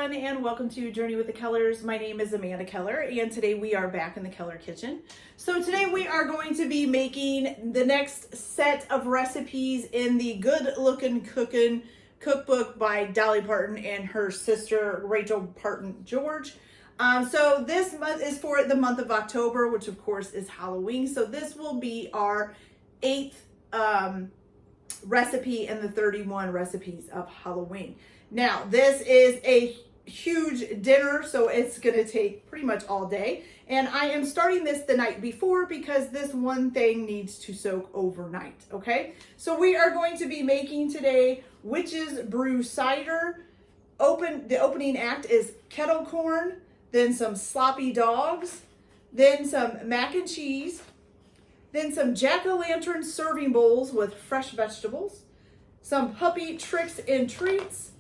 everyone, and welcome to Journey with the Kellers. My name is Amanda Keller, and today we are back in the Keller kitchen. So today we are going to be making the next set of recipes in the Good Lookin Cookin cookbook by Dolly Parton and her sister Rachel Parton George. So this month is for the month of October, which of course is Halloween. So this will be our 8th recipe in the 31 recipes of Halloween. Now, this is a huge dinner, so it's going to take pretty much all day. And I am starting this the night before because this one thing needs to soak overnight, okay? So we are going to be making today Witch's Brew Cider. The opening act is kettle corn, then some sloppy dogs, then some mac and cheese, then some Jack-o-Lantern serving bowls with fresh vegetables, some puppy Trix and treats,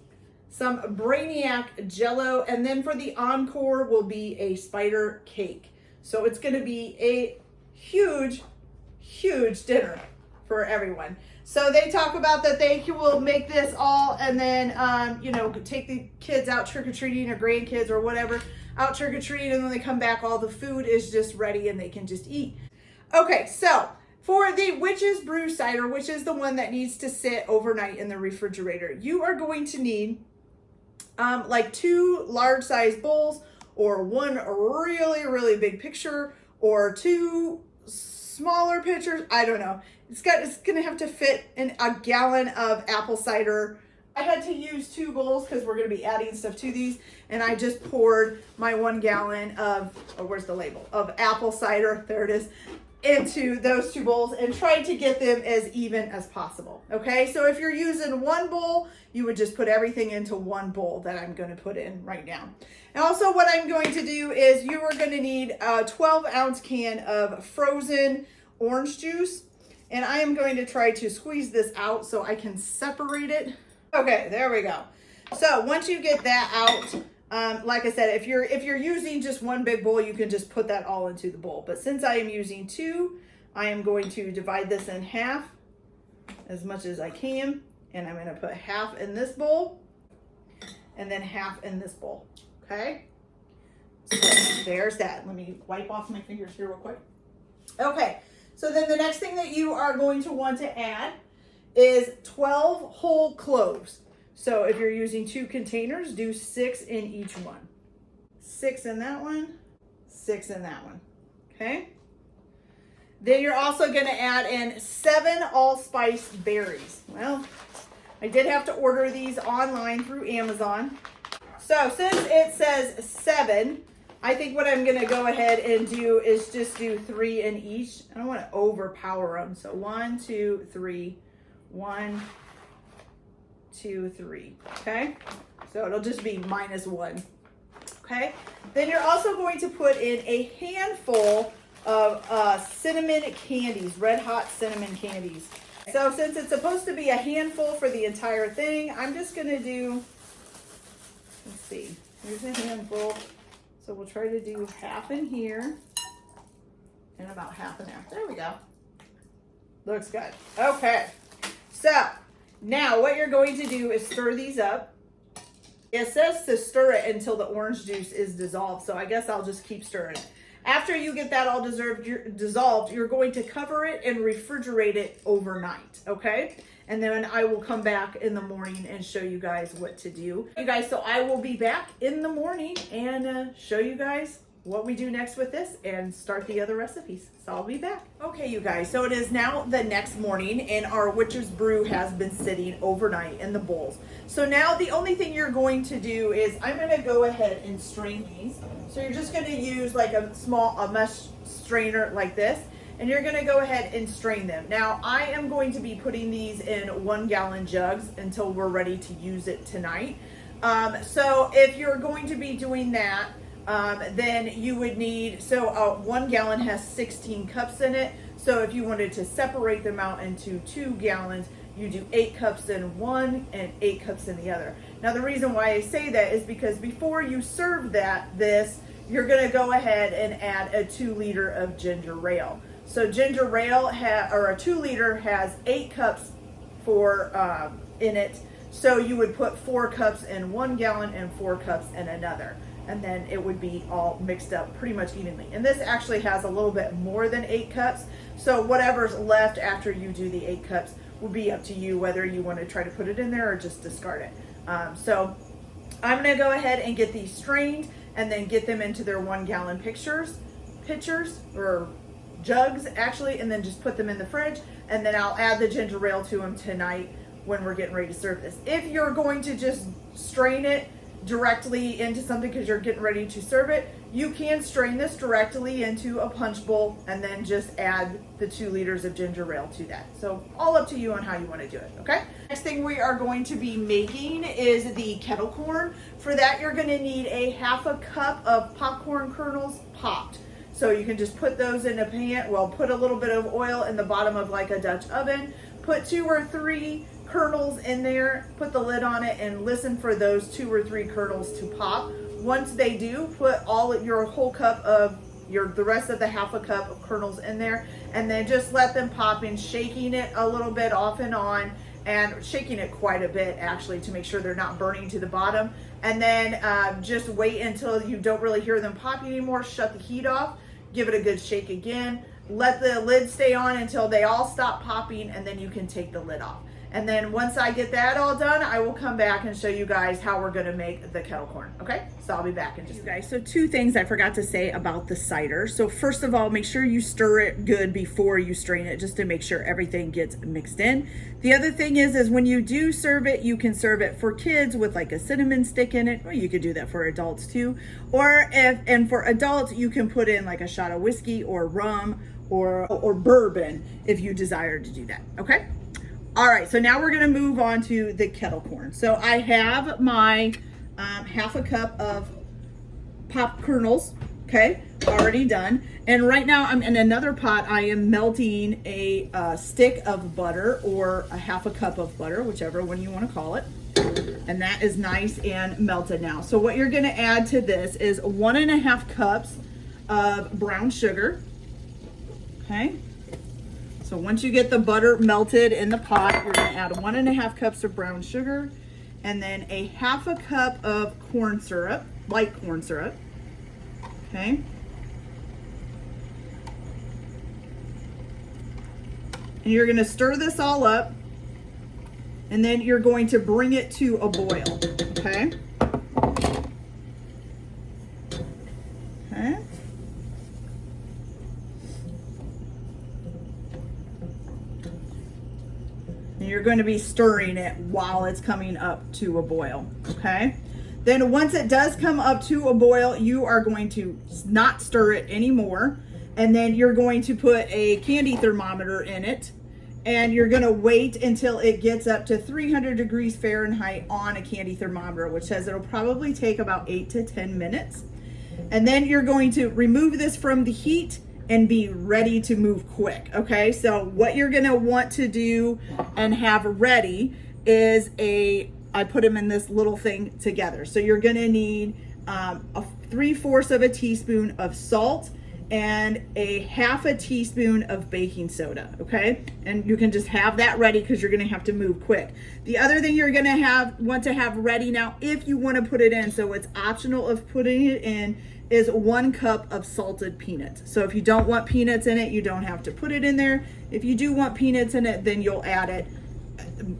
some Brainiac Jell-o, and then for the encore will be a spider cake. So it's going to be a huge, huge dinner for everyone. So they talk about that they will make this all and then, take the kids out trick-or-treating or grandkids or whatever out trick-or-treating, and when they come back, all the food is just ready and they can just eat. Okay, so for the Witch's Brew Cider, which is the one that needs to sit overnight in the refrigerator, you are going to need like 2 large size bowls or 1 really, really big pitcher or 2 smaller pitchers. I don't know. It's gonna have to fit in a gallon of apple cider. I had to use 2 bowls because we're gonna be adding stuff to these, and I just poured my 1 gallon of, where's the label, of apple cider, there it is, into those 2 bowls and tried to get them as even as possible. Okay, so if you're using 1 bowl, you would just put everything into 1 bowl that I'm going to put in right now. And also what I'm going to do is you are going to need a 12-ounce can of frozen orange juice, and I am going to try to squeeze this out so I can separate it. Okay, there we go. So once you get that out, like I said, if you're using just 1 big bowl, you can just put that all into the bowl. But since I am using 2, I am going to divide this in half as much as I can. And I'm going to put half in this bowl and then half in this bowl. Okay. So there's that. Let me wipe off my fingers here real quick. Okay. So then the next thing that you are going to want to add is 12 whole cloves. So if you're using 2 containers, do 6 in each one. 6 in that one, 6 in that one, okay? Then you're also gonna add in 7 allspice berries. Well, I did have to order these online through Amazon. So since it says 7, I think what I'm gonna go ahead and do is just do 3 in each. I don't wanna overpower them. So 1, 2, 3, 1, 2, 3, okay? So it'll just be -1, okay? Then you're also going to put in a handful of cinnamon candies, red hot cinnamon candies. So since it's supposed to be a handful for the entire thing, I'm just gonna do, let's see, here's a handful. So we'll try to do half in here and about half in there. There we go. Looks good. Okay, so now what you're going to do is stir these up. It says to stir it until the orange juice is dissolved, so I guess I'll just keep stirring it. After you get that all dissolved, you're going to cover it and refrigerate it overnight, okay? And then I will come back in the morning and show you guys what to do. You guys, so I will be back in the morning and show you guys what we do next with this and start the other recipes. So I'll be back. Okay, you guys, so it is now the next morning and our Witch's Brew has been sitting overnight in the bowls. So now the only thing you're going to do is I'm gonna go ahead and strain these. So you're just gonna use like a mesh strainer like this, and you're gonna go ahead and strain them. Now I am going to be putting these in 1-gallon jugs until we're ready to use it tonight. So if you're going to be doing that, then you would need, 1 gallon has 16 cups in it. So if you wanted to separate them out into 2 gallons, you do 8 cups in one and 8 cups in the other. Now the reason why I say that is because before you serve this, you're gonna go ahead and add a 2 liter of ginger ale. So ginger ale, or a 2 liter has 8 cups in it. So you would put 4 cups in 1 gallon and 4 cups in another. And then it would be all mixed up pretty much evenly. And this actually has a little bit more than 8 cups. So whatever's left after you do the 8 cups will be up to you whether you want to try to put it in there or just discard it. So I'm going to go ahead and get these strained and then get them into their 1 gallon pitchers or jugs actually, and then just put them in the fridge. And then I'll add the ginger ale to them tonight when we're getting ready to serve this. If you're going to just strain it directly into something because you're getting ready to serve it, you can strain this directly into a punch bowl and then just add the 2 liters of ginger ale to that. So all up to you on how you want to do it, okay? Next thing we are going to be making is the kettle corn. For that, you're going to need a 1/2 cup of popcorn kernels popped. So you can just put those in a pan, well, put a little bit of oil in the bottom of like a Dutch oven, put 2 or 3 kernels in there, put the lid on it, and listen for those 2 or 3 kernels to pop. Once they do, put all of your whole cup of the rest of the 1/2 cup of kernels in there, and then just let them pop in, shaking it a little bit off and on, and shaking it quite a bit actually to make sure they're not burning to the bottom. And then just wait until you don't really hear them popping anymore. Shut the heat off, give it a good shake again, let the lid stay on until they all stop popping, and then you can take the lid off. And then once I get that all done, I will come back and show you guys how we're gonna make the kettle corn, okay? So I'll be back in just a minute. So 2 things I forgot to say about the cider. So first of all, make sure you stir it good before you strain it, just to make sure everything gets mixed in. The other thing is when you do serve it, you can serve it for kids with like a cinnamon stick in it, or you could do that for adults too. And for adults, you can put in like a shot of whiskey or rum or bourbon if you desire to do that, okay? All right, so now we're gonna move on to the kettle corn. So I have my 1/2 cup of pop kernels, okay, already done. And right now I'm in another pot, I am melting a stick of butter or a 1/2 cup of butter, whichever one you wanna call it. And that is nice and melted now. So what you're gonna add to this is 1.5 cups of brown sugar, okay? So once you get the butter melted in the pot, you're gonna add 1.5 cups of brown sugar and then a 1/2 cup of corn syrup, light corn syrup, okay? And you're gonna stir this all up, and then you're going to bring it to a boil, okay? Okay. And you're going to be stirring it while it's coming up to a boil, okay? Then once it does come up to a boil, you are going to not stir it anymore. And then you're going to put a candy thermometer in it. And you're going to wait until it gets up to 300 degrees Fahrenheit on a candy thermometer, which says it'll probably take about 8 to 10 minutes. And then you're going to remove this from the heat and be ready to move quick, okay? So what you're gonna want to do and have ready is I put them in this little thing together. So you're gonna need a 3/4 of a teaspoon of salt and a 1/2 teaspoon of baking soda, okay? And you can just have that ready because you're gonna have to move quick. The other thing you're gonna want to have ready now, if you wanna put it in, so it's optional of putting it in, is 1 cup of salted peanuts. So if you don't want peanuts in it, you don't have to put it in there. If you do want peanuts in it, then you'll add it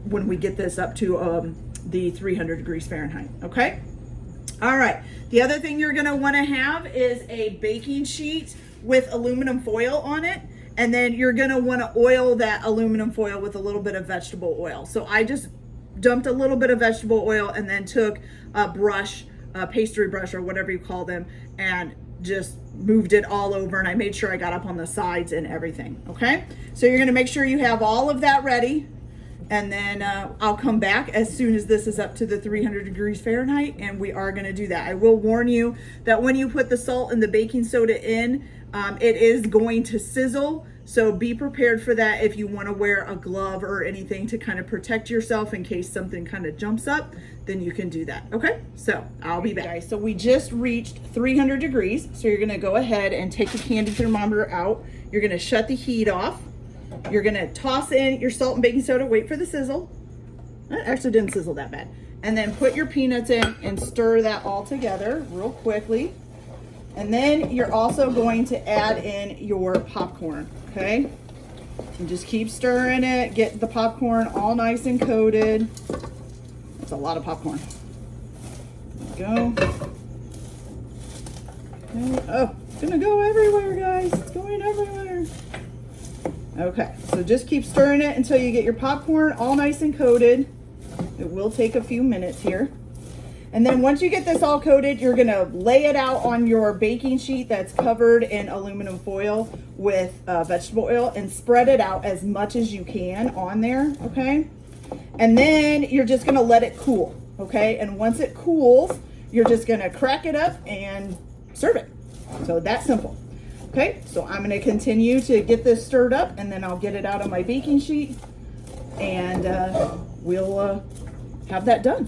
when we get this up to the 300 degrees Fahrenheit, okay? All right, the other thing you're gonna wanna have is a baking sheet with aluminum foil on it, and then you're gonna wanna oil that aluminum foil with a little bit of vegetable oil. So I just dumped a little bit of vegetable oil and then took a brush, a pastry brush or whatever you call them, and just moved it all over, and I made sure I got up on the sides and everything, okay? So you're gonna make sure you have all of that ready, and then I'll come back as soon as this is up to the 300 degrees Fahrenheit, and we are gonna do that. I will warn you that when you put the salt and the baking soda in, it is going to sizzle, so be prepared for that. If you wanna wear a glove or anything to kind of protect yourself in case something kind of jumps up, then you can do that, okay? So I'll be back. Guys, so we just reached 300 degrees, so you're gonna go ahead and take the candy thermometer out. You're gonna shut the heat off. You're gonna toss in your salt and baking soda, wait for the sizzle. That actually didn't sizzle that bad. And then put your peanuts in and stir that all together real quickly. And then you're also going to add in your popcorn, okay? And just keep stirring it. Get the popcorn all nice and coated. That's a lot of popcorn. There we go. Okay. Oh, it's gonna go everywhere, guys. It's going everywhere. Okay, so just keep stirring it until you get your popcorn all nice and coated. It will take a few minutes here. And then once you get this all coated, you're gonna lay it out on your baking sheet that's covered in aluminum foil with vegetable oil and spread it out as much as you can on there, okay? And then you're just gonna let it cool, okay? And once it cools, you're just gonna crack it up and serve it. So that's simple. Okay, so I'm gonna continue to get this stirred up and then I'll get it out on my baking sheet and we'll have that done.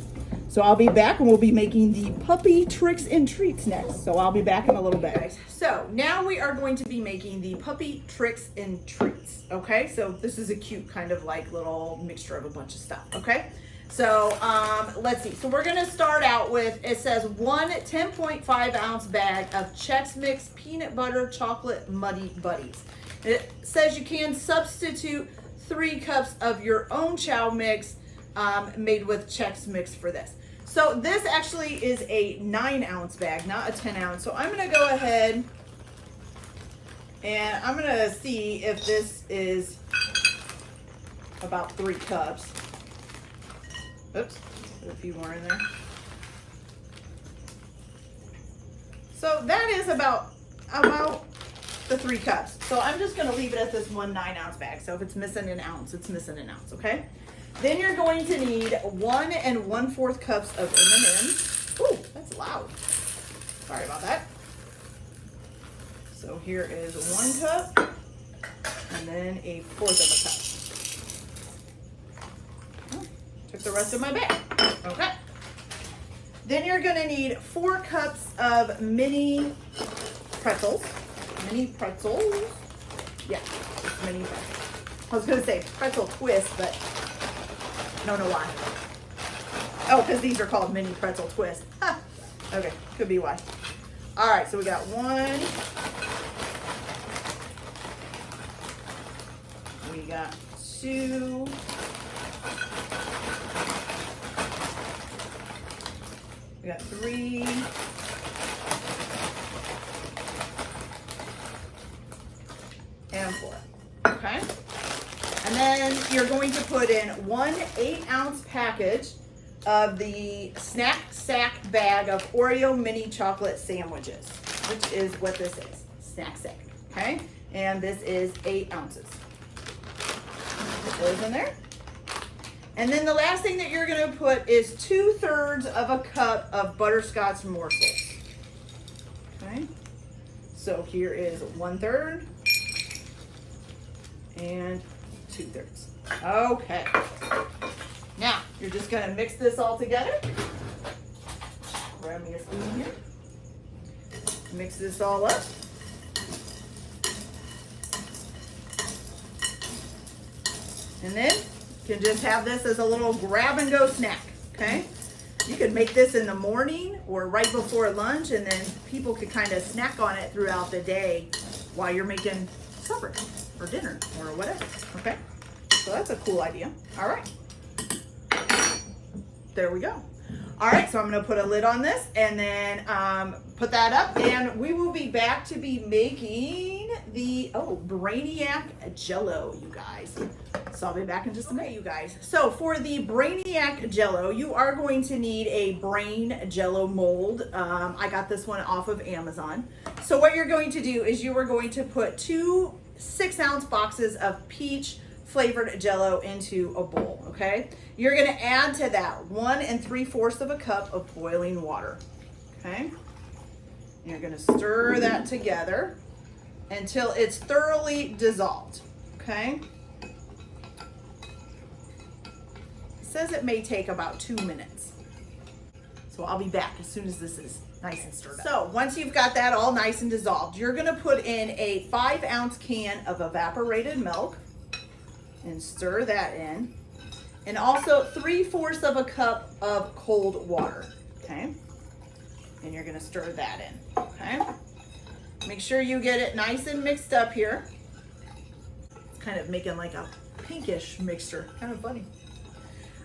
So I'll be back and we'll be making the puppy tricks and treats next. So I'll be back in a little bit. Guys, so now we are going to be making the puppy tricks and treats. Okay, so this is a cute kind of like little mixture of a bunch of stuff. Okay, so let's see. So we're gonna start out with, it says 1 10.5 ounce bag of Chex Mix peanut butter chocolate muddy buddies. It says you can substitute 3 cups of your own chow mix made with Chex Mix for this. So this actually is a 9 ounce bag, not a 10 ounce. So I'm gonna go ahead and I'm gonna see if this is about 3 cups. Oops, there's a few more in there. So that is about the 3 cups. So I'm just gonna leave it at this 1 9 ounce bag. So if it's missing an ounce, it's missing an ounce, okay? Then you're going to need 1 1/4 cups of M&Ms. Ooh, that's loud. Sorry about that. So here is 1 cup and then 1/4 cup. Took the rest of my bag. Okay. Then you're gonna need 4 cups of mini pretzels. Mini pretzels? Yeah, mini pretzels. I was gonna say pretzel twist, but I don't know why. Oh, because these are called mini pretzel twist. Huh. Okay, could be why. All right, so we got 1. We got 2. We got 3. And 4. Okay. And then you're going to put in 1 8 ounce package of the Snack Sack bag of Oreo mini chocolate sandwiches, which is what this is, Snack Sack, okay? And this is 8 ounces. Put those in there. And then the last thing that you're gonna put is 2/3 of a cup of butterscotch morsels, okay? So here is 1/3 and 2/3. Okay. Now, you're just gonna mix this all together. Grab me a spoon here. Mix this all up. And then you can just have this as a little grab and go snack, okay? You could make this in the morning or right before lunch, and then people could kind of snack on it throughout the day while you're making supper or dinner or whatever, okay? So that's a cool idea. All right. There we go. All right, so I'm gonna put a lid on this and then put that up, and we will be back to be making the, Brainiac Jell-o, you guys. So I'll be back in just a minute, you guys. So for the Brainiac Jell-o, you are going to need a Brain Jell-o mold. I got this one off of Amazon. So what you're going to do is you are going to put 2 6 ounce boxes of peach flavored Jell-o into a bowl, okay? You're gonna add to that 1 3/4 of a cup of boiling water, okay? You're gonna stir that together until it's thoroughly dissolved, okay? It says it may take about 2 minutes. So I'll be back as soon as this is nice and stirred up. So once you've got that all nice and dissolved, you're gonna put in a 5 ounce can of evaporated milk and stir that in. And also 3/4 of a cup of cold water, okay? And you're gonna stir that in, okay? Make sure you get it nice and mixed up here. It's kind of making like a pinkish mixture, kind of funny.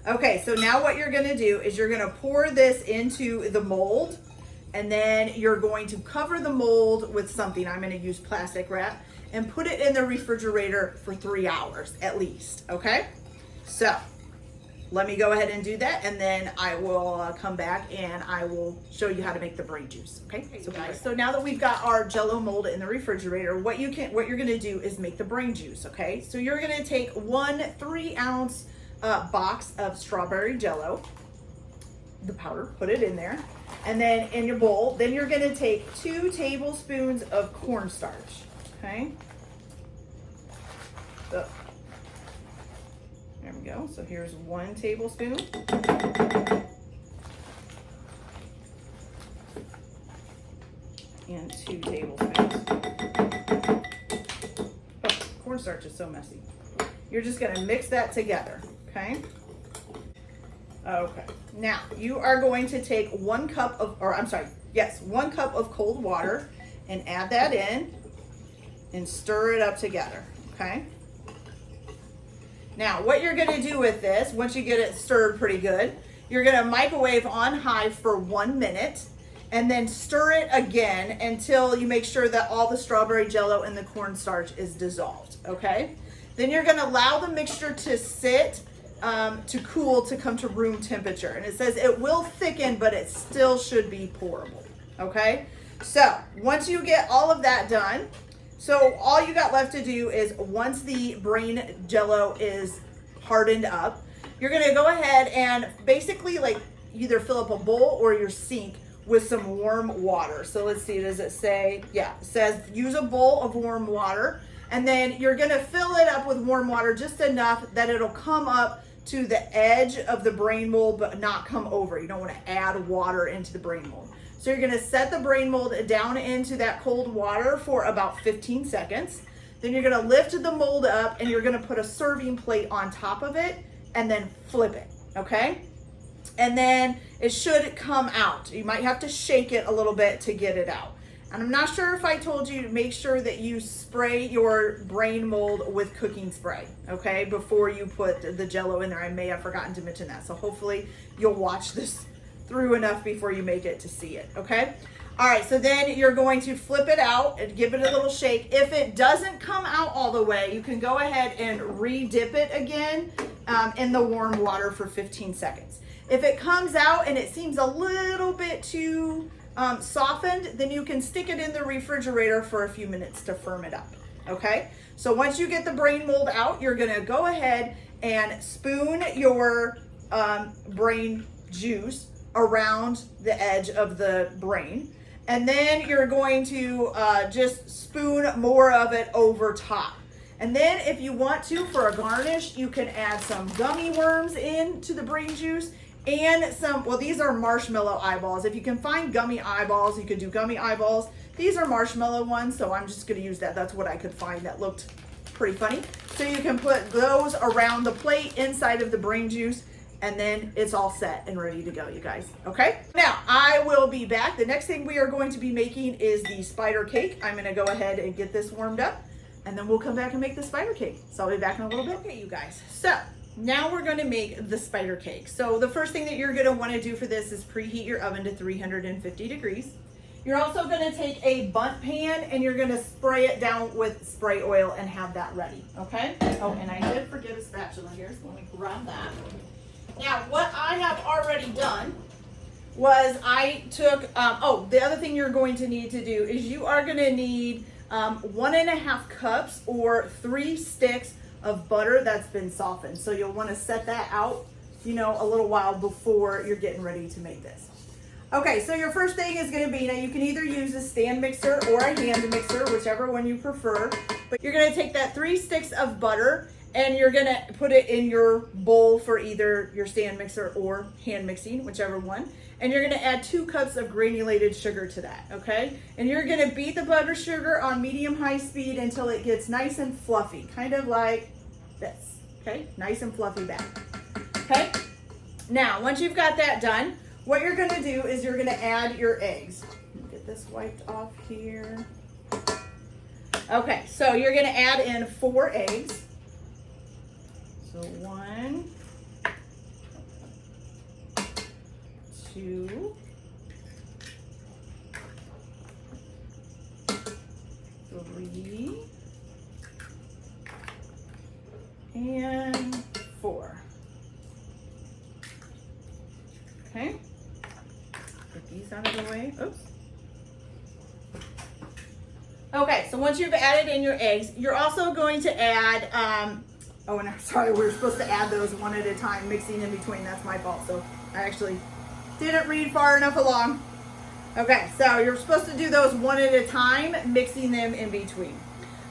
Okay, so now what you're gonna do is you're gonna pour this into the mold, and then you're going to cover the mold with something. I'm gonna use plastic wrap and put it in the refrigerator for 3 hours at least, okay? So let me go ahead and do that, and then I will come back and I will show you how to make the brain juice, okay? So guys, so now that we've got our Jell-o mold in the refrigerator, what you're gonna do is make the brain juice, okay? So you're gonna take 1 3-ounce box of strawberry Jell-o, the powder, put it in there, and then in your bowl, then you're gonna take 2 tablespoons of cornstarch, okay? So, there we go. So here's 1 tablespoon. And 2 tablespoons. Oh, cornstarch is so messy. You're just gonna mix that together, okay? Okay, now you are going to take 1 cup of, 1 cup of cold water and add that in and stir it up together, okay? Now, what you're gonna do with this, once you get it stirred pretty good, you're gonna microwave on high for 1 minute and then stir it again until you make sure that all the strawberry Jell-o and the cornstarch is dissolved, okay? Then you're gonna allow the mixture to sit, to cool, to come to room temperature. And it says it will thicken, but it still should be pourable, okay? So, once you get all of that done, so all you got left to do is once the brain Jell-o is hardened up, you're gonna go ahead and basically like either fill up a bowl or your sink with some warm water. So let's see, does it say? Yeah, it says use a bowl of warm water, and then you're gonna fill it up with warm water just enough that it'll come up to the edge of the brain mold but not come over. You don't wanna add water into the brain mold. So you're gonna set the brain mold down into that cold water for about 15 seconds. Then you're gonna lift the mold up and you're gonna put a serving plate on top of it and then flip it, okay? And then it should come out. You might have to shake it a little bit to get it out. And I'm not sure if I told you to make sure that you spray your brain mold with cooking spray, okay? Before you put the Jell-o in there. I may have forgotten to mention that. So hopefully you'll watch this through enough before you make it to see it, okay? All right, so then you're going to flip it out and give it a little shake. If it doesn't come out all the way, you can go ahead and re-dip it again in the warm water for 15 seconds. If it comes out and it seems a little bit too softened, then you can stick it in the refrigerator for a few minutes to firm it up, okay? So once you get the brain mold out, you're gonna go ahead and spoon your brain juice around the edge of the brain. And then you're going to just spoon more of it over top. And then if you want to, for a garnish, you can add some gummy worms into the brain juice and some, well, these are marshmallow eyeballs. If you can find gummy eyeballs, you could do gummy eyeballs. These are marshmallow ones, so I'm just gonna use that. That's what I could find that looked pretty funny. So you can put those around the plate inside of the brain juice, and then it's all set and ready to go, you guys, okay? Now, I will be back. The next thing we are going to be making is the spider cake. I'm gonna go ahead and get this warmed up, and then we'll come back and make the spider cake. So I'll be back in a little bit. Okay, you guys, so now we're gonna make the spider cake. So the first thing that you're gonna wanna do for this is preheat your oven to 350 degrees. You're also gonna take a bundt pan and you're gonna spray it down with spray oil and have that ready, okay? Oh, and I did forget a spatula here, so let me grab that. Now, what I have already done was I took, the other thing you're going to need to do is you are gonna need 1.5 cups or 3 sticks of butter that's been softened. So you'll wanna set that out, you know, a little while before you're getting ready to make this. Okay, so your first thing is gonna be, now you can either use a stand mixer or a hand mixer, whichever one you prefer. But you're gonna take that 3 sticks of butter and you're gonna put it in your bowl for either your stand mixer or hand mixing, whichever one. And you're gonna add 2 cups of granulated sugar to that, okay? And you're gonna beat the butter sugar on medium-high speed until it gets nice and fluffy, kind of like this, okay? Nice and fluffy back. Okay, now once you've got that done, what you're gonna do is you're gonna add your eggs. Get this wiped off here. Okay, so you're gonna add in 4 eggs. So 1, 2, 3, and 4. Okay, get these out of the way. Oops. Okay, so once you've added in your eggs, you're also going to add, oh, and I'm sorry, we were supposed to add those one at a time, mixing in between. That's my fault. So I actually didn't read far enough along. Okay, so you're supposed to do those one at a time, mixing them in between.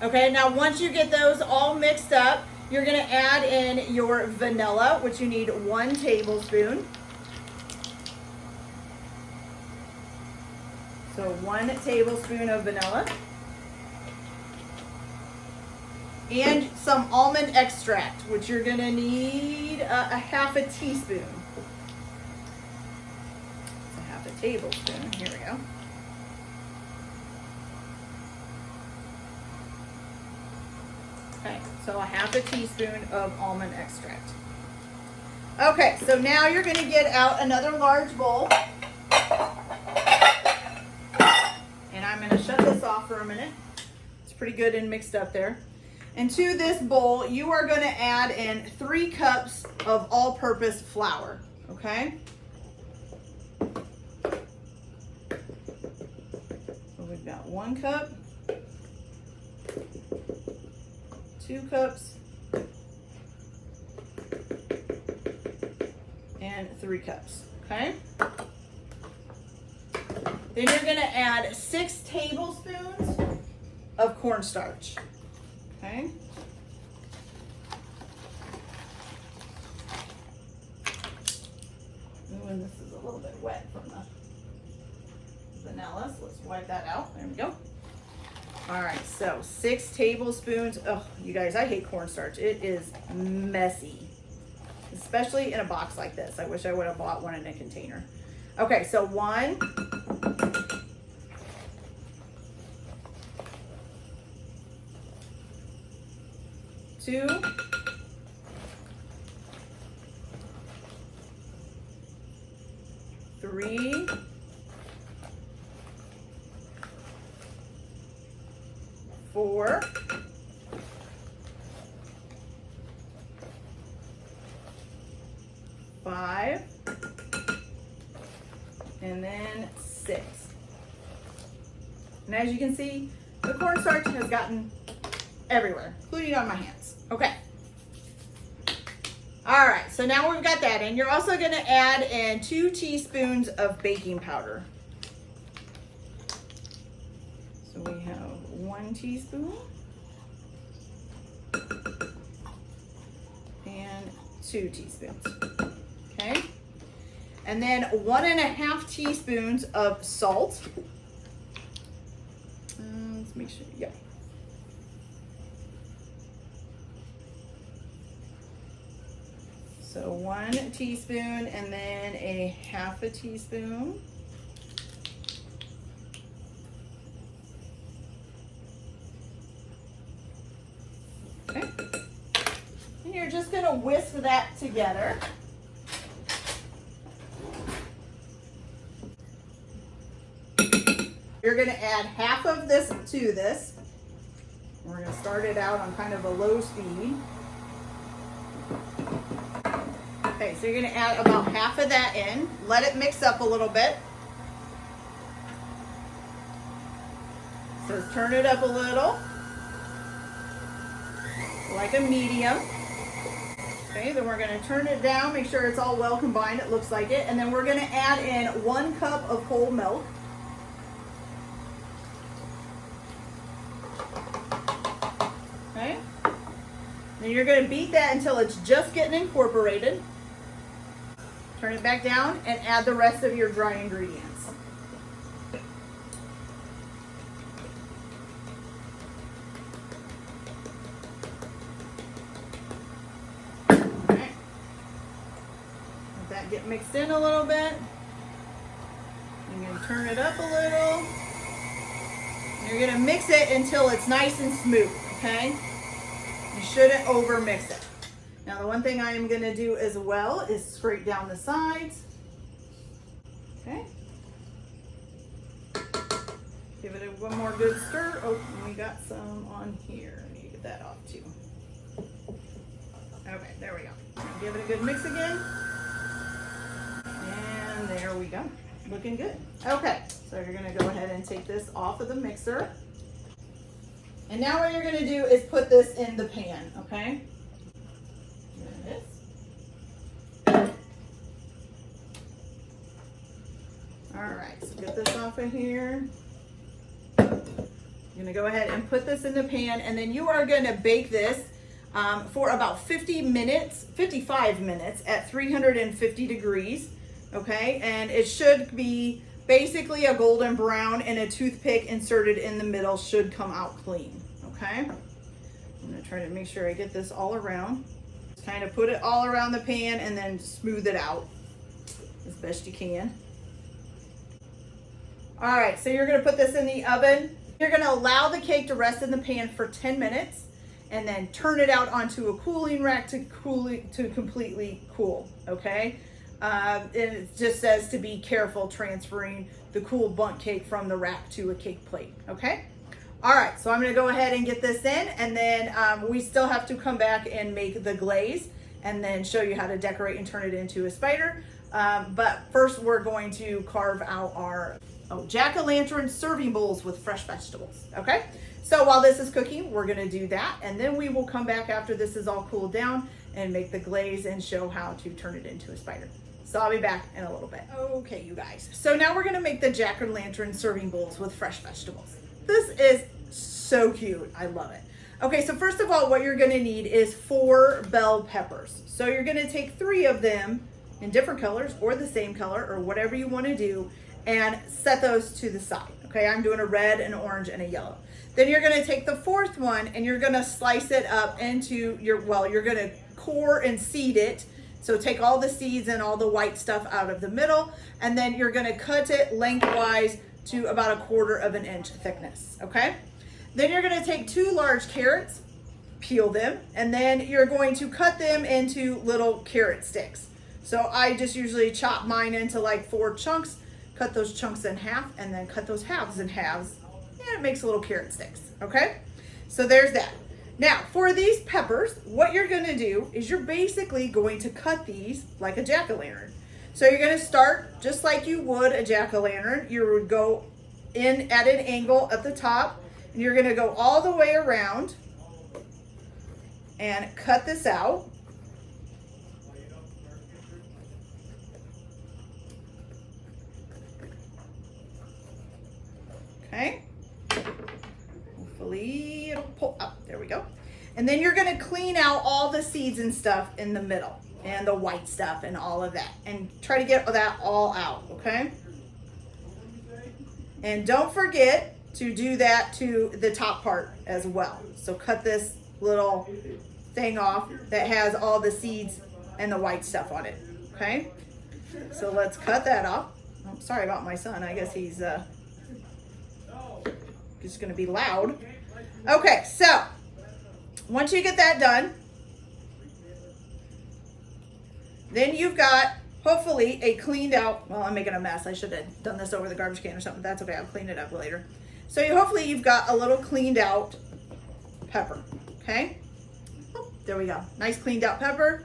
Okay, now once you get those all mixed up, you're gonna add in your vanilla, which you need 1 tablespoon. So 1 tablespoon of vanilla. And some almond extract, which you're gonna need a half a teaspoon. A half a tablespoon, here we go. Okay, so a half a teaspoon of almond extract. Okay, so now you're gonna get out another large bowl. And I'm gonna shut this off for a minute. It's pretty good and mixed up there. And to this bowl, you are going to add in 3 cups of all-purpose flour, okay? So we've got 1 cup, 2 cups, and 3 cups, okay? Then you're going to add 6 tablespoons of cornstarch. Okay. Ooh, and this is a little bit wet from the vanilla, so let's wipe that out. There we go. All right, so 6 tablespoons. Oh, you guys, I hate cornstarch. It is messy, especially in a box like this. I wish I would have bought one in a container. Okay, so 1. 2, 3, 4, 5, and then 6. And as you can see, the cornstarch has gotten everywhere, including on my hands. Okay. All right, so now we've got that in. You're also going to add in 2 teaspoons of baking powder. So we have 1 teaspoon and 2 teaspoons. Okay. And then 1.5 teaspoons of salt. Let's make sure, yeah. So 1 teaspoon and then a half a teaspoon. Okay. And you're just going to whisk that together. You're going to add half of this to this. We're going to start it out on kind of a low speed. Okay, so you're going to add about half of that in. Let it mix up a little bit. So turn it up a little, like a medium. Okay, then we're going to turn it down, make sure it's all well combined, it looks like it. And then we're going to add in 1 cup of whole milk. Okay. Then you're going to beat that until it's just getting incorporated. Turn it back down and add the rest of your dry ingredients. Okay. that get mixed in a little bit. You're gonna turn it up a little. You're gonna mix it until it's nice and smooth, okay? You shouldn't over mix it. Now the one thing I am gonna do as well is scrape down the sides. Okay. Give it one more good stir. Oh, and we got some on here. I need to get that off too. Okay, there we go. Give it a good mix again. And there we go. Looking good. Okay, so you're gonna go ahead and take this off of the mixer. And now what you're gonna do is put this in the pan, okay? There it is. All right, so get this off of here. You're gonna go ahead and put this in the pan, and then you are gonna bake this for about 55 minutes at 350 degrees. Okay, and it should be basically a golden brown, and a toothpick inserted in the middle should come out clean. Okay, I'm gonna try to make sure I get this all around. Just kind of put it all around the pan and then smooth it out as best you can. All right, so you're gonna put this in the oven. You're gonna allow the cake to rest in the pan for 10 minutes and then turn it out onto a cooling rack to completely cool, okay? And it just says to be careful transferring the cool bundt cake from the rack to a cake plate, okay? All right, so I'm gonna go ahead and get this in, and then we still have to come back and make the glaze and then show you how to decorate and turn it into a spider. But first we're going to carve out our Jack-o'-lantern serving bowls with fresh vegetables, okay? So while this is cooking, we're gonna do that, and then we will come back after this is all cooled down and make the glaze and show how to turn it into a spider. So I'll be back in a little bit. Okay, you guys. So now we're gonna make the Jack-o'-lantern serving bowls with fresh vegetables. This is so cute, I love it. Okay, so first of all, what you're gonna need is 4 bell peppers. So you're gonna take 3 of them in different colors or the same color or whatever you wanna do and set those to the side. Okay, I'm doing a red, an orange, and a yellow. Then you're gonna take the 4th one and you're gonna slice it up into you're gonna core and seed it. So take all the seeds and all the white stuff out of the middle, and then you're gonna cut it lengthwise to about 1/4 inch thickness, okay? Then you're gonna take 2 large carrots, peel them, and then you're going to cut them into little carrot sticks. So I just usually chop mine into like 4 chunks, cut those chunks in half, and then cut those halves in halves, and it makes little carrot sticks, okay? So there's that. Now, for these peppers, what you're gonna do is you're basically going to cut these like a jack-o'-lantern. So you're gonna start just like you would a jack-o'-lantern. You would go in at an angle at the top, and you're gonna go all the way around and cut this out. Okay. Hopefully it'll pull up. There we go. And then you're gonna clean out all the seeds and stuff in the middle and the white stuff and all of that, and try to get that all out, okay? And don't forget to do that to the top part as well. So cut this little thing off that has all the seeds and the white stuff on it, okay? So let's cut that off. I'm sorry about my son. I guess he's just gonna be loud. Okay, so once you get that done, then you've got hopefully a cleaned out, well, I'm making a mess. I should have done this over the garbage can or something. That's okay, I'll clean it up later. So hopefully you've got a little cleaned out pepper, okay? Oh, there we go, nice cleaned out pepper,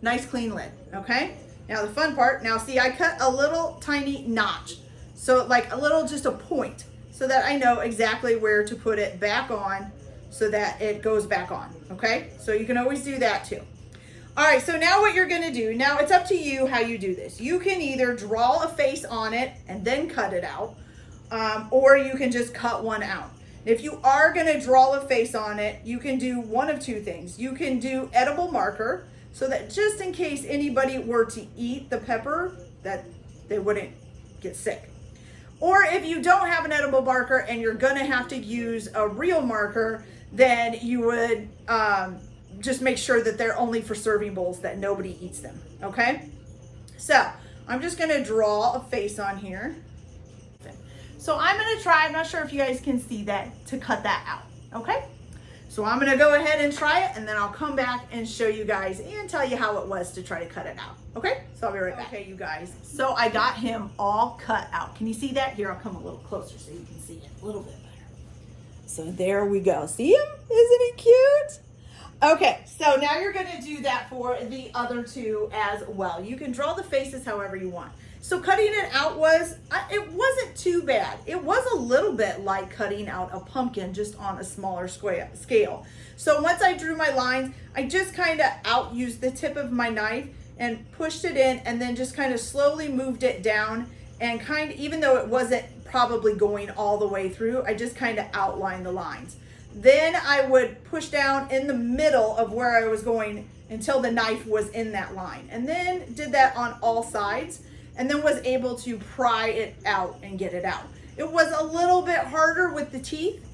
nice clean lid, okay? Now the fun part, now see I cut a little tiny notch, so like a little, just a point, so that I know exactly where to put it back on so that it goes back on, okay? So you can always do that too. All right, so now what you're gonna do, now it's up to you how you do this. You can either draw a face on it and then cut it out, or you can just cut one out. If you are gonna draw a face on it, you can do one of 2 things. You can do edible marker, so that just in case anybody were to eat the pepper, that they wouldn't get sick. Or if you don't have an edible marker and you're gonna have to use a real marker, then you would just make sure that they're only for serving bowls, that nobody eats them, okay? So I'm just gonna draw a face on here. So I'm gonna try, I'm not sure if you guys can see that, to cut that out, okay? So I'm gonna go ahead and try it, and then I'll come back and show you guys and tell you how it was to try to cut it out, okay? So I'll be right back. Okay, you guys, so I got him all cut out. Can you see that? Here, I'll come a little closer so you can see it a little bit better. So there we go. See him? Isn't he cute? Okay, so now you're gonna do that for the other two as well. You can draw the faces however you want. So cutting it out it wasn't too bad. It was a little bit like cutting out a pumpkin, just on a smaller scale. So once I drew my lines, I just kind of used the tip of my knife and pushed it in, and then just kind of slowly moved it down, and even though it wasn't probably going all the way through, I just kind of outlined the lines. Then I would push down in the middle of where I was going until the knife was in that line, and then did that on all sides, and then was able to pry it out and get it out. It was a little bit harder with the teeth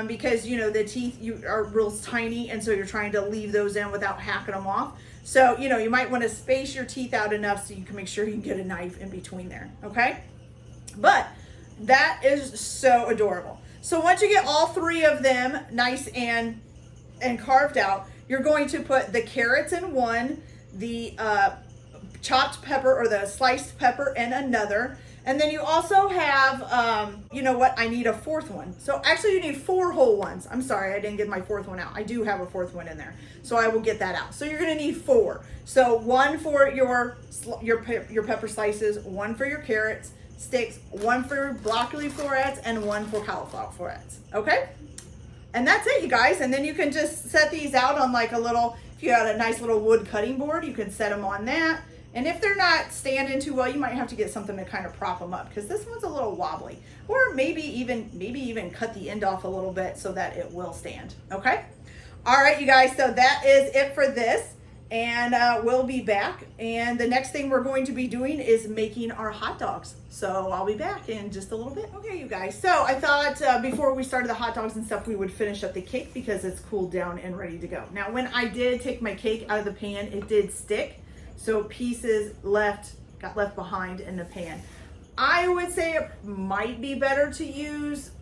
because, you know, the teeth are real tiny, and so you're trying to leave those in without hacking them off. So, you know, you might want to space your teeth out enough so you can make sure you can get a knife in between there, okay? But that is so adorable. So once you get all three of them nice and carved out, you're going to put the carrots in one, the chopped pepper or the sliced pepper in another, and then you also have, you know what, I need a fourth one. So actually you need 4 whole ones. I'm sorry, I didn't get my fourth one out. I do have a fourth one in there, so I will get that out. So you're gonna need 4. So 1 for your pepper slices, 1 for your carrots sticks, 1 for broccoli florets, and 1 for cauliflower florets, okay? And that's it, you guys. And then you can just set these out on like a little, if you had a nice little wood cutting board, you can set them on that. And if they're not standing too well, you might have to get something to kind of prop them up, because this one's a little wobbly. Or maybe even cut the end off a little bit so that it will stand, okay? All right, you guys, so that is it for this. And we'll be back. And the next thing we're going to be doing is making our hot dogs. So I'll be back in just a little bit. Okay, you guys, so I thought before we started the hot dogs and stuff, we would finish up the cake because it's cooled down and ready to go. Now, when I did take my cake out of the pan, it did stick. So pieces got left behind in the pan. I would say it might be better to use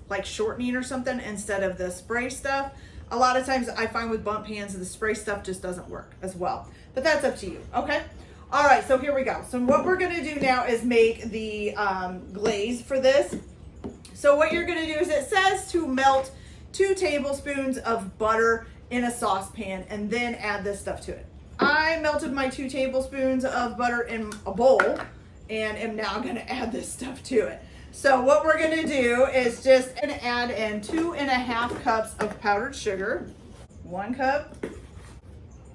like shortening or something instead of the spray stuff. A lot of times I find with bundt pans, the spray stuff just doesn't work as well. But that's up to you, okay? All right, so here we go. So what we're gonna do now is make the glaze for this. So what you're gonna do is, it says to melt 2 tablespoons of butter in a saucepan and then add this stuff to it. I melted my 2 tablespoons of butter in a bowl and am now gonna add this stuff to it. So what we're gonna do is just add in 2.5 cups of powdered sugar, 1 cup,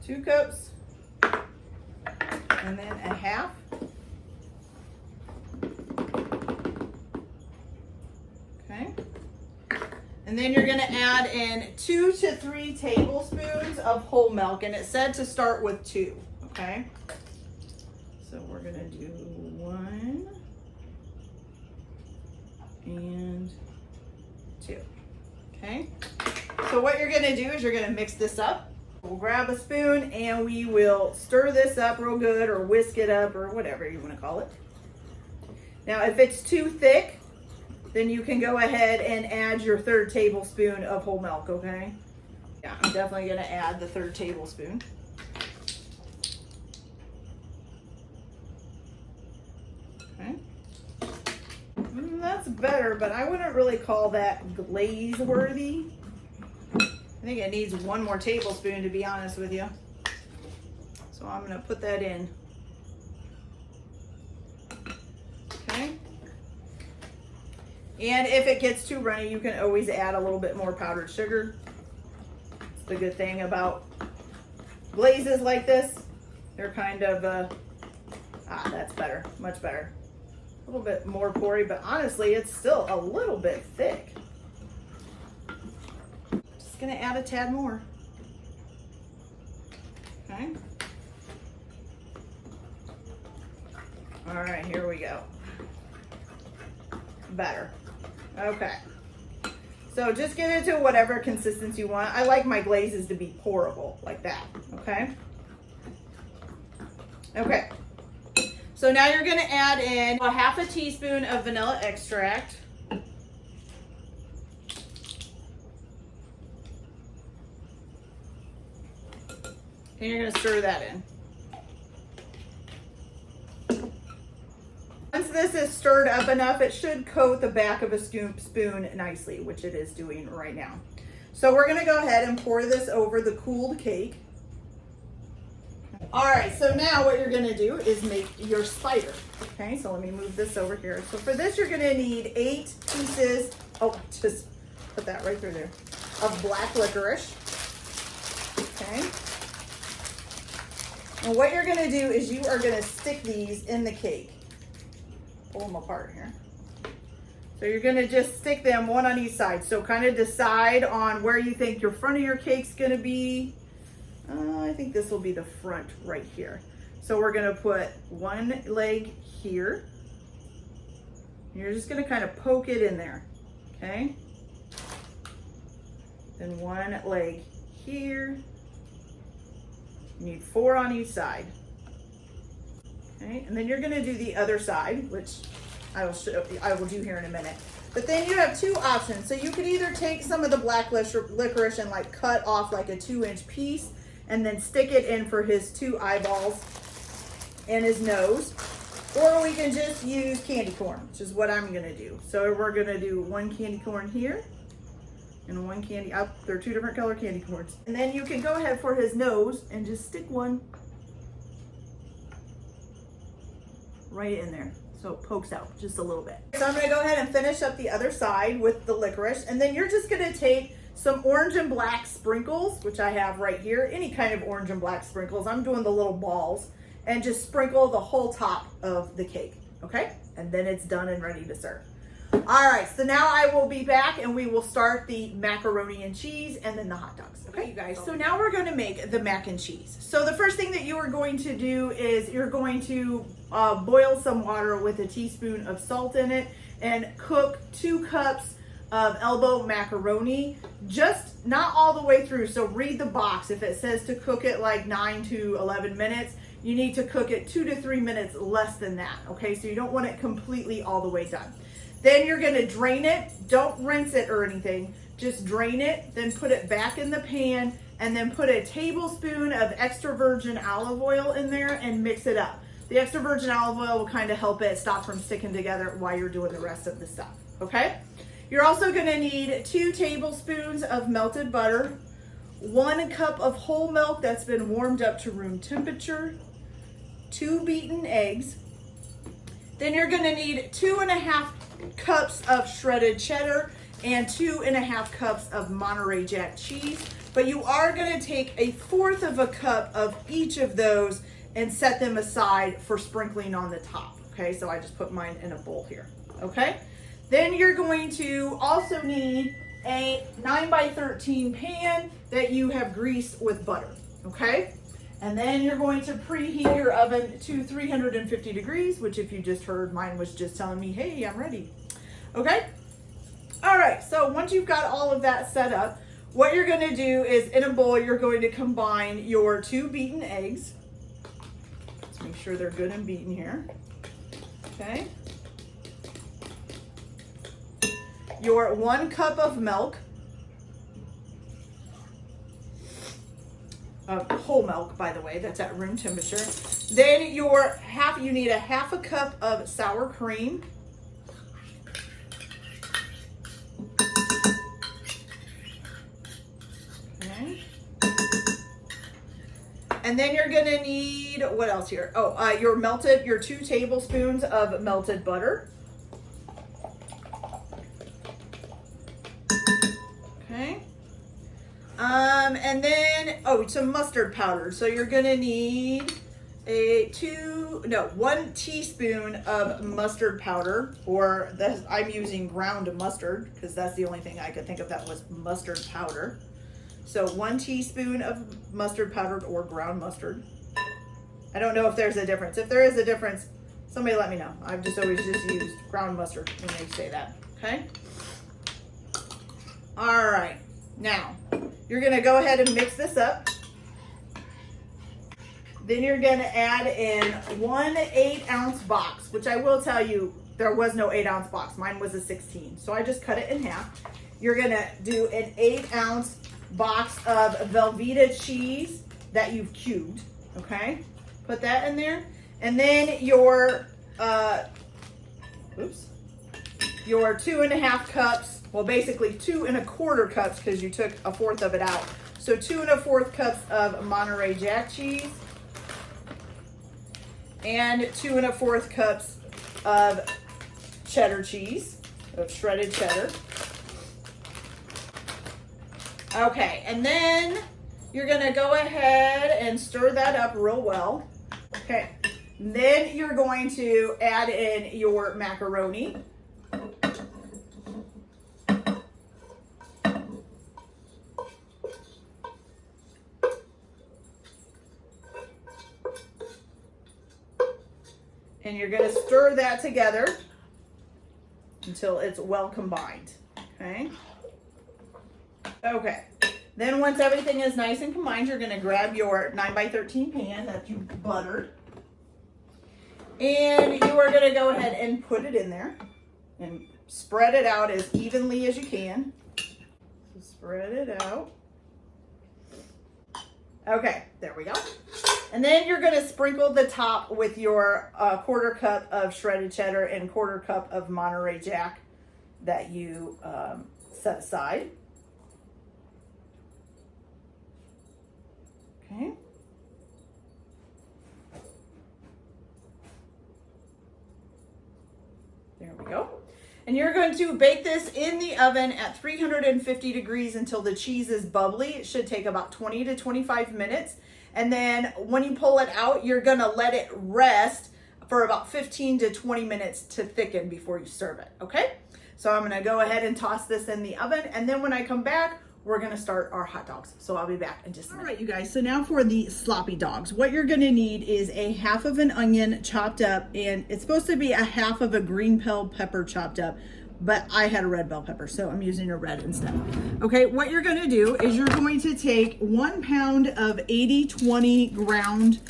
2 cups, and then a half. Okay. And then you're gonna add in 2 to 3 tablespoons of whole milk, and it said to start with 2, okay? So we're gonna do 1 and 2, okay? So what you're gonna do is you're gonna mix this up. We'll grab a spoon and we will stir this up real good, or whisk it up, or whatever you wanna call it. Now, if it's too thick, then you can go ahead and add your 3rd tablespoon of whole milk, okay? Yeah, I'm definitely gonna add the 3rd tablespoon. Okay. That's better, but I wouldn't really call that glaze worthy. I think it needs 1 more tablespoon, to be honest with you. So I'm gonna put that in. Okay. And if it gets too runny, you can always add a little bit more powdered sugar. It's the good thing about glazes like this. They're kind of, that's better, much better. A little bit more porry, but honestly, it's still a little bit thick. Just gonna add a tad more. Okay. All right, here we go. Better. Okay. So just get it to whatever consistency you want. I like my glazes to be pourable like that, okay? Okay, So now you're gonna add in a half a teaspoon of vanilla extract. And you're gonna stir that in. Once this is stirred up enough, it should coat the back of a spoon nicely, which it is doing right now. So we're gonna go ahead and pour this over the cooled cake. All right, so now what you're gonna do is make your cider. Okay, so let me move this over here. So for this, you're gonna need 8 pieces, oh, just put that right through there, of black licorice. Okay. And what you're gonna do is you are gonna stick these in the cake. Pull them apart here. So you're gonna just stick them one on each side. So kind of decide on where you think your front of your cake's gonna be. I think this will be the front right here. So we're gonna put one leg here. You're just gonna kind of poke it in there, okay? Then one leg here. You need 4 on each side. Okay, and then you're gonna do the other side, which I will do here in a minute. But then you have 2 options. So you could either take some of the black licorice and like cut off like a 2-inch piece and then stick it in for his 2 eyeballs and his nose. Or we can just use candy corn, which is what I'm gonna do. So we're gonna do 1 candy corn here and 1 candy, they're 2 different color candy corns. And then you can go ahead for his nose and just stick one right in there. So it pokes out just a little bit. So I'm gonna go ahead and finish up the other side with the licorice. And then you're just gonna take some orange and black sprinkles, which I have right here, any kind of orange and black sprinkles. I'm doing the little balls, and just sprinkle the whole top of the cake, okay? And then it's done and ready to serve. All right, so now I will be back and we will start the macaroni and cheese and then the hot dogs. Okay, you guys, so now we're gonna make the mac and cheese. So the first thing that you are going to do is you're going to boil some water with a teaspoon of salt in it and cook 2 cups of elbow macaroni, just not all the way through. So read the box. If it says to cook it like 9 to 11 minutes, you need to cook it 2 to 3 minutes less than that. Okay, so you don't want it completely all the way done. Then you're gonna drain it. Don't rinse it or anything. Just drain it, then put it back in the pan, and then put a tablespoon of extra virgin olive oil in there and mix it up. The extra virgin olive oil will kind of help it stop from sticking together while you're doing the rest of the stuff, okay? You're also gonna need 2 tablespoons of melted butter, 1 cup of whole milk that's been warmed up to room temperature, 2 beaten eggs. Then you're gonna need 2.5 cups of shredded cheddar and 2.5 cups of Monterey Jack cheese. But you are gonna take 1/4 of a cup of each of those and set them aside for sprinkling on the top. Okay, so I just put mine in a bowl here, okay? Then you're going to also need a 9x13 pan that you have greased with butter, okay? And then you're going to preheat your oven to 350 degrees, which if you just heard, mine was just telling me, hey, I'm ready, okay? All right, so once you've got all of that set up, what you're gonna do is in a bowl, you're going to combine your 2 beaten eggs. Let's make sure they're good and beaten here, okay? Your 1 cup of milk, whole milk, by the way, that's at room temperature. Then you need a 1/2 cup of sour cream. Okay. And then you're gonna need, what else here? Oh, your 2 tablespoons of melted butter. Okay. And then, some mustard powder. So you're gonna need 1 teaspoon of mustard powder, or I'm using ground mustard because that's the only thing I could think of that was mustard powder. So 1 teaspoon of mustard powder or ground mustard. I don't know if there's a difference. If there is a difference, somebody let me know. I've just always used ground mustard when they say that, okay? All right, now you're gonna go ahead and mix this up. Then you're gonna add in 1 8-ounce box, which I will tell you, there was no 8-ounce box. Mine was a 16. So I just cut it in half. You're gonna do an 8-ounce box of Velveeta cheese that you've cubed, okay? Put that in there. And then your 2.5 cups, well, basically 2 1/4 cups because you took 1/4 of it out. So 2 1/4 cups of Monterey Jack cheese and 2 1/4 cups of cheddar cheese, of shredded cheddar. Okay, and then you're gonna go ahead and stir that up real well. Okay, then you're going to add in your macaroni. And you're gonna stir that together until it's well combined, okay? Okay, then once everything is nice and combined, you're gonna grab your 9x13 pan that you buttered. And you are gonna go ahead and put it in there and spread it out as evenly as you can. So spread it out. Okay, there we go. And then you're gonna sprinkle the top with your 1/4 cup of shredded cheddar and 1/4 cup of Monterey Jack that you set aside. Okay. There we go. And you're going to bake this in the oven at 350 degrees until the cheese is bubbly. It should take about 20 to 25 minutes. And then when you pull it out, you're gonna let it rest for about 15 to 20 minutes to thicken before you serve it, okay? So I'm gonna go ahead and toss this in the oven, and then when I come back, we're gonna start our hot dogs. So I'll be back in just a minute. All right, you guys, so now for the sloppy dogs. What you're gonna need is a 1/2 of an onion chopped up, and it's supposed to be a 1/2 of a green bell pepper chopped up, but I had a red bell pepper, so I'm using a red instead. Okay, what you're gonna do is you're going to take 1 pound of 80/20 ground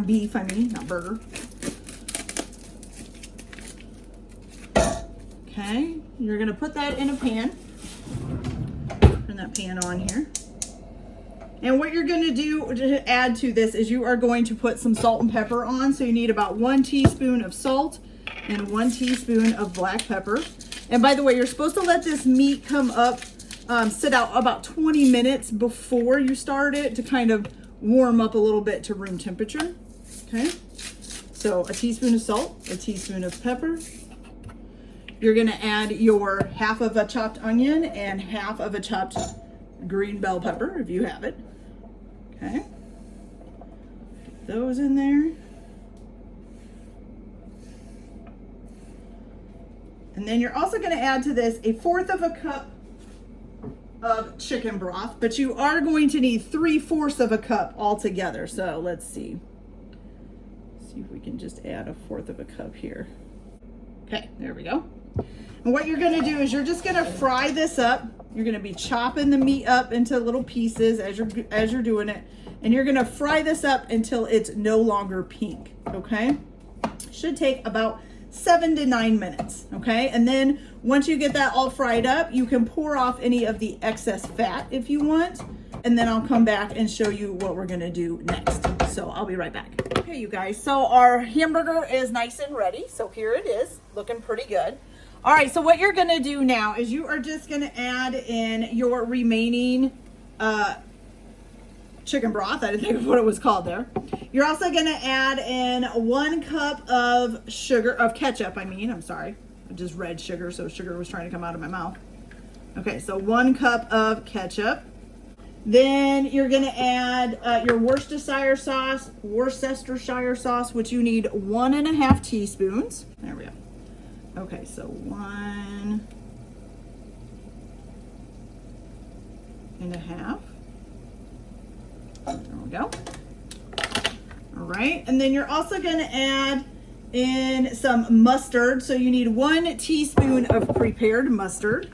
beef, not burger. Okay, you're gonna put that in a pan. Turn that pan on here. And what you're gonna do to add to this is you are going to put some salt and pepper on. So you need about 1 teaspoon of salt and 1 teaspoon of black pepper. And by the way, you're supposed to let this meat come up, sit out about 20 minutes before you start it to kind of warm up a little bit to room temperature. Okay, so a teaspoon of salt, a teaspoon of pepper. You're gonna add your 1/2 of a chopped onion and 1/2 of a chopped green bell pepper, if you have it. Okay, put those in there. And then you're also gonna add to this 1/4 of a cup of chicken broth, but you are going to need 3/4 of a cup altogether. So let's see if we can just add 1/4 of a cup here. Okay, there we go. And what you're gonna do is you're just gonna fry this up. You're gonna be chopping the meat up into little pieces as you're doing it. And you're gonna fry this up until it's no longer pink, okay? Should take about 7 to 9 minutes, okay? And then once you get that all fried up, you can pour off any of the excess fat if you want. And then I'll come back and show you what we're gonna do next. So I'll be right back. Okay, you guys, so our hamburger is nice and ready. So here it is, looking pretty good. All right, so what you're gonna do now is you are just gonna add in your remaining chicken broth. I didn't think of what it was called there. You're also gonna add in 1 cup of ketchup, I'm sorry. Just red sugar, so sugar was trying to come out of my mouth. Okay, so 1 cup of ketchup. Then you're gonna add your Worcestershire sauce, which you need 1.5 teaspoons. There we go. Okay, so 1.5. There we go. All right, and then you're also gonna add in some mustard. So you need 1 teaspoon of prepared mustard.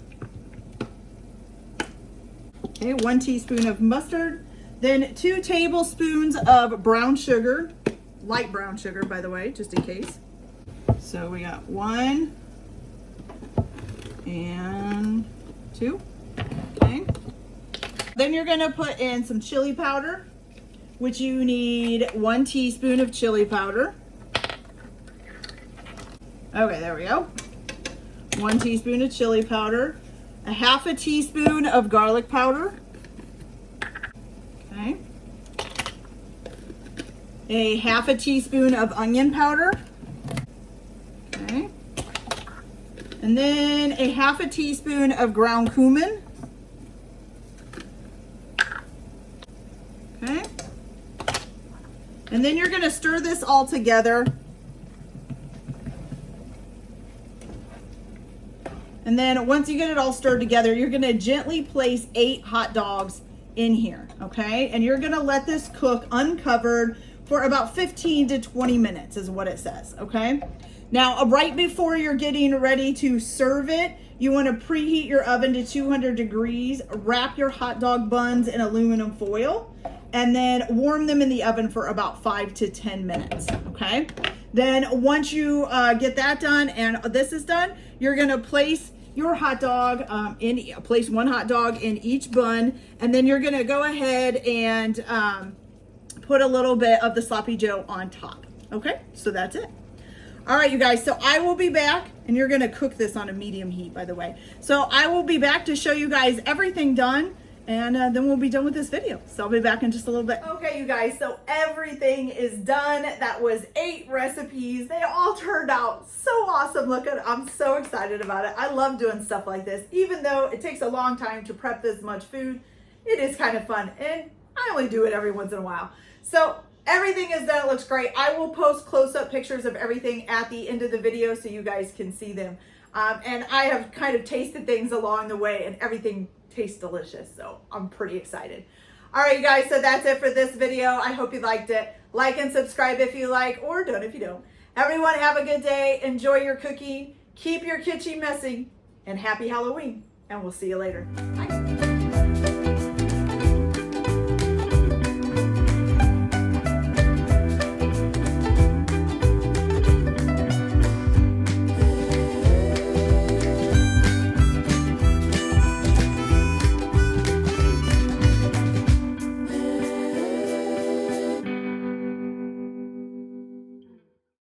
Okay, 1 teaspoon of mustard. Then 2 tablespoons of brown sugar, light brown sugar, by the way, just in case. So we got 1 and 2, okay. Then you're gonna put in some chili powder, which you need 1 teaspoon of chili powder. Okay, there we go. 1 teaspoon of chili powder, a 1/2 teaspoon of garlic powder. Okay. A 1/2 teaspoon of onion powder. Okay. And then a 1/2 teaspoon of ground cumin. Okay. And then you're going to stir this all together. And then once you get it all stirred together, you're going to gently place 8 hot dogs in here, okay? And you're gonna let this cook uncovered for about 15 to 20 minutes is what it says, okay? Now, right before you're getting ready to serve it, you wanna preheat your oven to 200 degrees, wrap your hot dog buns in aluminum foil, and then warm them in the oven for about 5 to 10 minutes, okay? Then once you get that done and this is done, you're gonna place your hot dog place 1 hot dog in each bun, and then you're gonna go ahead and put a little bit of the sloppy Joe on top. Okay, so that's it. All right, you guys, so I will be back, and you're gonna cook this on a medium heat, by the way. So I will be back to show you guys everything done, and then we'll be done with this video. So I'll be back in just a little bit. Okay, you guys, so everything is done. That was 8 recipes. They all turned out so awesome looking. I'm so excited about it. I love doing stuff like this. Even though it takes a long time to prep this much food, it is kind of fun, and I only do it every once in a while. So everything is done. It looks great. I will post close-up pictures of everything at the end of the video so you guys can see them. And I have kind of tasted things along the way, and everything tastes delicious, so I'm pretty excited. All right, you guys, so that's it for this video. I hope you liked it. Like and subscribe if you like, or don't if you don't. Everyone have a good day. Enjoy your cooking. Keep your kitchen messy, and happy Halloween, and we'll see you later. Bye.